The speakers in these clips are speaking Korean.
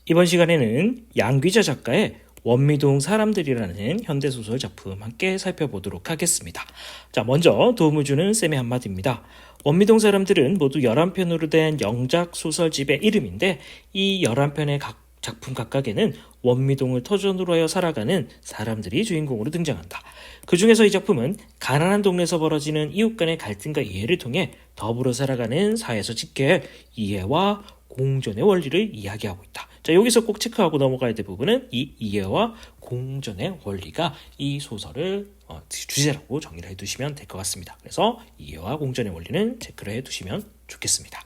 이번 시간에는 양귀자 작가의 원미동 사람들이라는 현대소설 작품 함께 살펴보도록 하겠습니다. 자, 먼저 도움을 주는 쌤의 한마디입니다. 원미동 사람들은 모두 11편으로 된 영작 소설집의 이름인데 이 11편의 각 작품 각각에는 원미동을 터전으로 하여 살아가는 사람들이 주인공으로 등장한다. 그 중에서 이 작품은 가난한 동네에서 벌어지는 이웃 간의 갈등과 이해를 통해 더불어 살아가는 사회에서 지켜야 이해와 공존의 원리를 이야기하고 있다. 자, 여기서 꼭 체크하고 넘어가야 될 부분은 이 이해와 공존의 원리가 이 소설을 주제라고 정의를 해두시면 될 것 같습니다. 그래서 이해와 공존의 원리는 체크를 해두시면 좋겠습니다.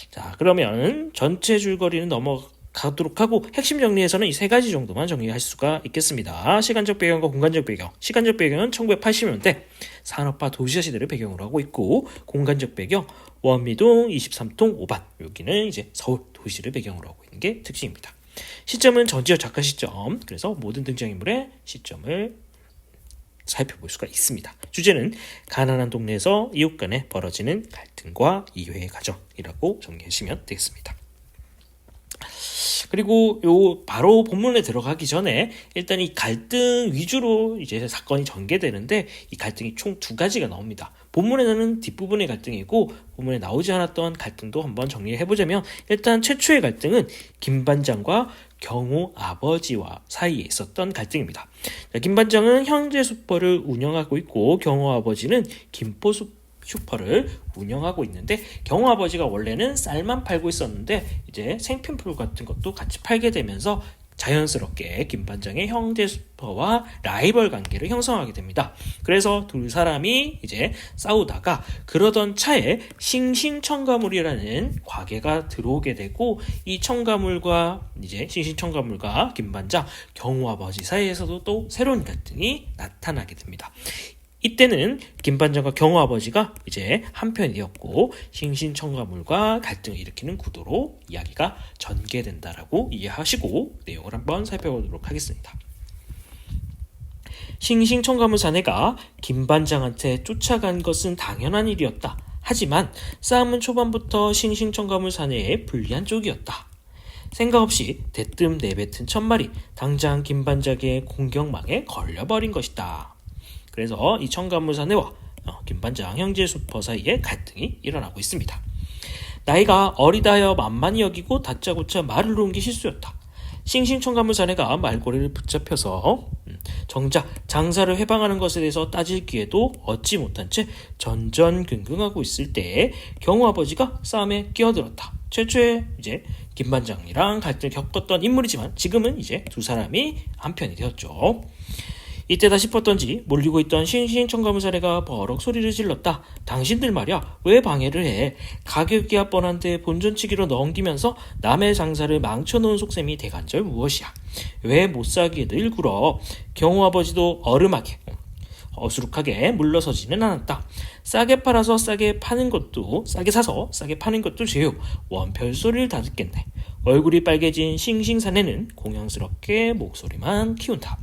자, 그러면 전체 줄거리는 넘어가도록 하고 핵심 정리에서는 이 세 가지 정도만 정리할 수가 있겠습니다. 시간적 배경과 공간적 배경. 시간적 배경은 1980년대 산업화 도시화 시대를 배경으로 하고 있고, 공간적 배경 원미동 23동 5반, 여기는 이제 서울 도시를 배경으로 하고 있는 게 특징입니다. 시점은 전지현 작가 시점, 그래서 모든 등장인물의 시점을 살펴볼 수가 있습니다. 주제는 가난한 동네에서 이웃 간에 벌어지는 갈등과 이해의 과정이라고 정리하시면 되겠습니다. 그리고 바로 본문에 들어가기 전에 일단 이 갈등 위주로 이제 사건이 전개되는데, 이 갈등이 총 두 가지가 나옵니다. 본문에는 뒷부분의 갈등이고 본문에 나오지 않았던 갈등도 한번 정리해보자면, 일단 최초의 갈등은 김반장과 경호 아버지와 사이에 있었던 갈등입니다. 김반장은 형제 슈퍼를 운영하고 있고 경호 아버지는 김포 슈퍼를 운영하고 있는데, 경호 아버지가 원래는 쌀만 팔고 있었는데 이제 생필품 같은 것도 같이 팔게 되면서 자연스럽게 김반장의 형제 슈퍼와 라이벌 관계를 형성하게 됩니다. 그래서 두 사람이 이제 싸우다가 그러던 차에 싱싱첨가물이라는 과계가 들어오게 되고, 이 첨가물과 이제 싱싱첨가물과 김반장, 경호 아버지 사이에서도 또 새로운 갈등이 나타나게 됩니다. 이때는 김반장과 경호 아버지가 이제 한편이 되었고, 싱싱첨가물과 갈등을 일으키는 구도로 이야기가 전개된다라고 이해하시고 내용을 한번 살펴보도록 하겠습니다. 싱싱첨가물 사내가 김반장한테 쫓아간 것은 당연한 일이었다. 하지만 싸움은 초반부터 싱싱첨가물 사내에 불리한 쪽이었다. 생각 없이 대뜸 내뱉은 첫말이 당장 김반장의 공격망에 걸려버린 것이다. 그래서 이 첨가물 사내와 김반장 형제 슈퍼 사이에 갈등이 일어나고 있습니다. 나이가 어리다 하여 만만히 여기고 다짜고짜 말을 놓은 게 실수였다. 싱싱첨가물 사내가 말꼬리를 붙잡혀서 정작 장사를 회방하는 것에 대해서 따질 기회도 얻지 못한 채 전전긍긍하고 있을 때 경호 아버지가 싸움에 끼어들었다. 최초에 이제 김반장이랑 갈등을 겪었던 인물이지만 지금은 이제 두 사람이 한편이 되었죠. 이때다 싶었던지 몰리고 있던 싱싱첨가물 사내가 버럭 소리를 질렀다. 당신들 말이야, 왜 방해를 해? 가격이야 뻔한데 본전치기로 넘기면서 남의 장사를 망쳐놓은 속셈이 대간절 무엇이야? 왜 못사기에 늘 굴어? 경호 아버지도 얼음하게 어수룩하게 물러서지는 않았다. 싸게 팔아서 싸게 파는 것도, 싸게 사서 싸게 파는 것도 죄요. 원 별소리를 다 듣겠네. 얼굴이 빨개진 싱싱사내는 공연스럽게 목소리만 키운다.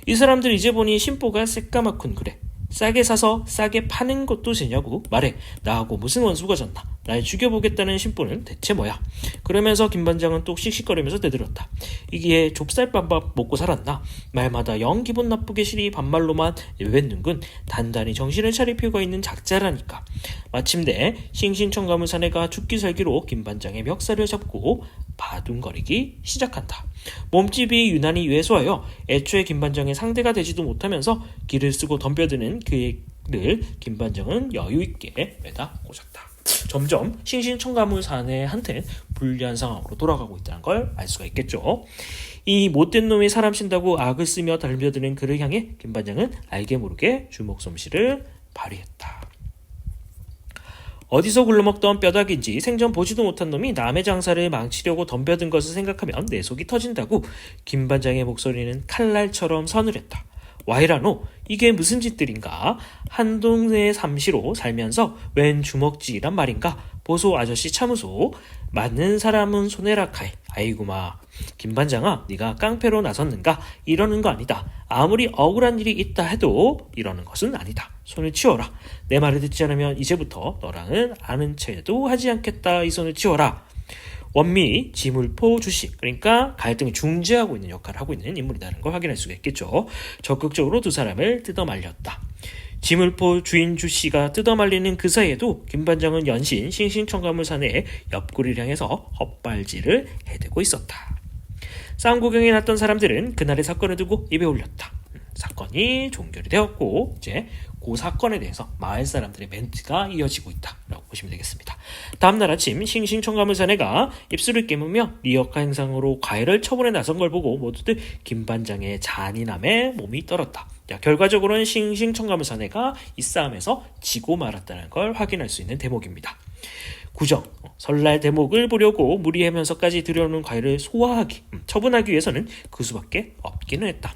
이 사람들 이제 보니 심보가 새까맣군. 그래, 싸게 사서 싸게 파는 것도 죄냐고 말해. 나하고 무슨 원수가 졌나? 날 죽여보겠다는 심보는 대체 뭐야? 그러면서 김반장은 또 씩씩거리면서 대들었다. 이게 좁쌀밥밥 먹고 살았나? 말마다 영 기분 나쁘게 시리 반말로만 내뱉는군. 단단히 정신을 차릴 필요가 있는 작자라니까. 마침내 싱싱첨가물 사내가 죽기 살기로 김반장의 멱살을 잡고 바둥거리기 시작한다. 몸집이 유난히 왜소하여 애초에 김반장의 상대가 되지도 못하면서 기를 쓰고 덤벼드는 그를 김반장은 여유있게 매다 꽂았다. 점점 싱싱첨가물 사내한테 불리한 상황으로 돌아가고 있다는 걸 알 수가 있겠죠. 이 못된 놈이 사람 신다고 악을 쓰며 덤벼드는 그를 향해 김반장은 알게 모르게 주먹 솜씨를 발휘했다. 어디서 굴러먹던 뼈다귀인지 생전 보지도 못한 놈이 남의 장사를 망치려고 덤벼든 것을 생각하면 내 속이 터진다고 김반장의 목소리는 칼날처럼 서늘했다. 와이라노, 이게 무슨 짓들인가? 한 동네 삼시로 살면서 웬 주먹질이란 말인가? 보소 아저씨 참으소. 맞는 사람은 손해라카이. 아이구마. 김반장아, 네가 깡패로 나섰는가? 이러는 거 아니다. 아무리 억울한 일이 있다 해도 이러는 것은 아니다. 손을 치워라. 내 말을 듣지 않으면 이제부터 너랑은 아는 체도 하지 않겠다. 이 손을 치워라. 원미, 지물포, 주씨, 그러니까 갈등을 중재하고 있는 역할을 하고 있는 인물이라는 걸 확인할 수가 있겠죠. 적극적으로 두 사람을 뜯어말렸다. 지물포 주인 주씨가 뜯어말리는 그 사이에도 김반장은 연신 싱싱청가물 사내의 옆구리를 향해서 헛발질을 해대고 있었다. 싸움 구경에 났던 사람들은 그날의 사건을 두고 입에 올렸다. 사건이 종결이 되었고 이제 그 사건에 대해서 마을 사람들의 멘트가 이어지고 있다라고 보시면 되겠습니다. 다음날 아침 싱싱청가물 사내가 입술을 깨무며 리어카 행상으로 과일을 처분해 나선 걸 보고 모두들 김반장의 잔인함에 몸이 떨었다. 결과적으로는 싱싱청가물 사내가 이 싸움에서 지고 말았다는 걸 확인할 수 있는 대목입니다. 구정, 설날 대목을 보려고 무리하면서까지 들여오는 과일을 소화하기, 처분하기 위해서는 그 수밖에 없기는 했다.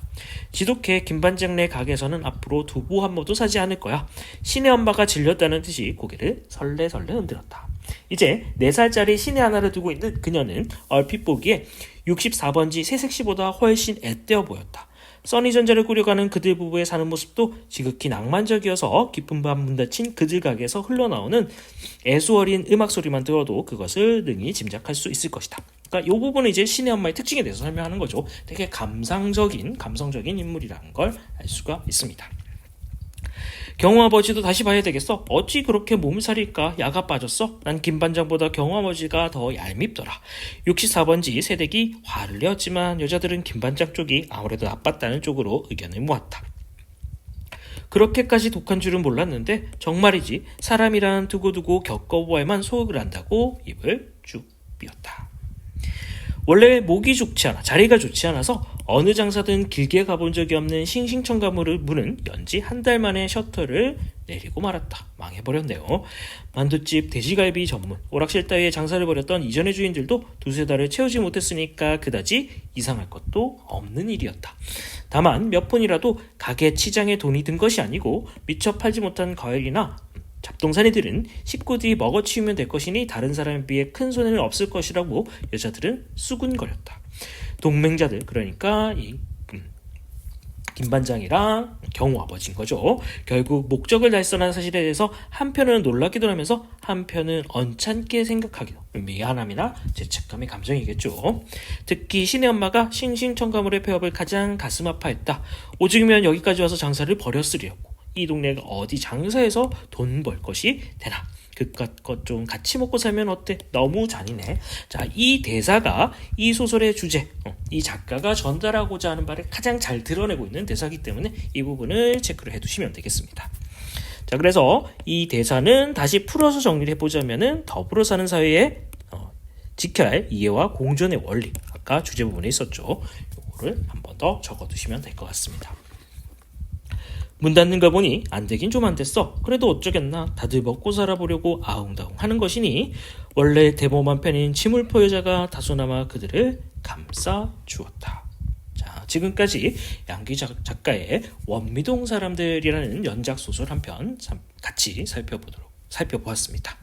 지독해 김반장네 가게에서는 앞으로 두부 한 모도 사지 않을 거야. 신의 엄마가 질렸다는 듯이 고개를 설레설레 흔들었다. 이제 4살짜리 신의 하나를 두고 있는 그녀는 얼핏 보기에 64번지 새색시보다 훨씬 앳되어 보였다. 써니전자를 꾸려가는 그들 부부의 사는 모습도 지극히 낭만적이어서 깊은 밤 문 닫힌 그들 가게에서 흘러나오는 애수어린 음악 소리만 들어도 그것을 능히 짐작할 수 있을 것이다. 그러니까 이 부분은 이제 신의 엄마의 특징에 대해서 설명하는 거죠. 되게 감성적인 인물이라는 걸 알 수가 있습니다. 경호아버지도 다시 봐야 되겠어. 어찌 그렇게 몸살일까? 야가 빠졌어? 난 김반장보다 경호아버지가 더 얄밉더라. 64번지 새댁이 화를 내었지만 여자들은 김반장 쪽이 아무래도 나빴다는 쪽으로 의견을 모았다. 그렇게까지 독한 줄은 몰랐는데 정말이지 사람이란 두고두고 겪어보아야만 소득을 한다고 입을 쭉 비웠다. 원래 목이 좋지 않아 자리가 좋지 않아서 어느 장사든 길게 가본 적이 없는 싱싱청가물을 문은 연지 한 달 만에 셔터를 내리고 말았다. 망해버렸네요. 만두집, 돼지갈비 전문, 오락실 따위의 장사를 벌였던 이전의 주인들도 두세 달을 채우지 못했으니까 그다지 이상할 것도 없는 일이었다. 다만 몇 푼이라도 가게 치장에 돈이 든 것이 아니고 미처 팔지 못한 과일이나 잡동사니들은 식구 뒤 먹어치우면 될 것이니 다른 사람에 비해 큰 손해는 없을 것이라고 여자들은 수군거렸다. 동맹자들, 그러니까 이 김반장이랑 경호아버지인 거죠. 결국 목적을 달성한 사실에 대해서 한편은 놀라기도 하면서 한편은 언짢게 생각하기도, 미안함이나 죄책감의 감정이겠죠. 특히 신의 엄마가 싱싱청가물의 폐업을 가장 가슴 아파했다. 오죽이면 여기까지 와서 장사를 벌였으리였고 이 동네가 어디 장사해서 돈 벌 것이 되나. 그깟 것 좀 같이 먹고 살면 어때? 너무 잔인해. 자, 이 대사가 이 소설의 주제, 이 작가가 전달하고자 하는 바를 가장 잘 드러내고 있는 대사이기 때문에 이 부분을 체크를 해두시면 되겠습니다. 자, 그래서 이 대사는 다시 풀어서 정리를 해보자면은 더불어 사는 사회에 지켜야 할 이해와 공존의 원리, 아까 주제 부분에 있었죠. 이거를 한 번 더 적어두시면 될 것 같습니다. 문 닫는 거 보니 안 되긴 좀 안 됐어. 그래도 어쩌겠나. 다들 먹고 살아보려고 아웅다웅 하는 것이니 원래 대범한 편인 지물포 여자가 다소나마 그들을 감싸 주었다. 자, 지금까지 양기 작가의 원미동 사람들이라는 연작 소설 한 편 같이 살펴보았습니다.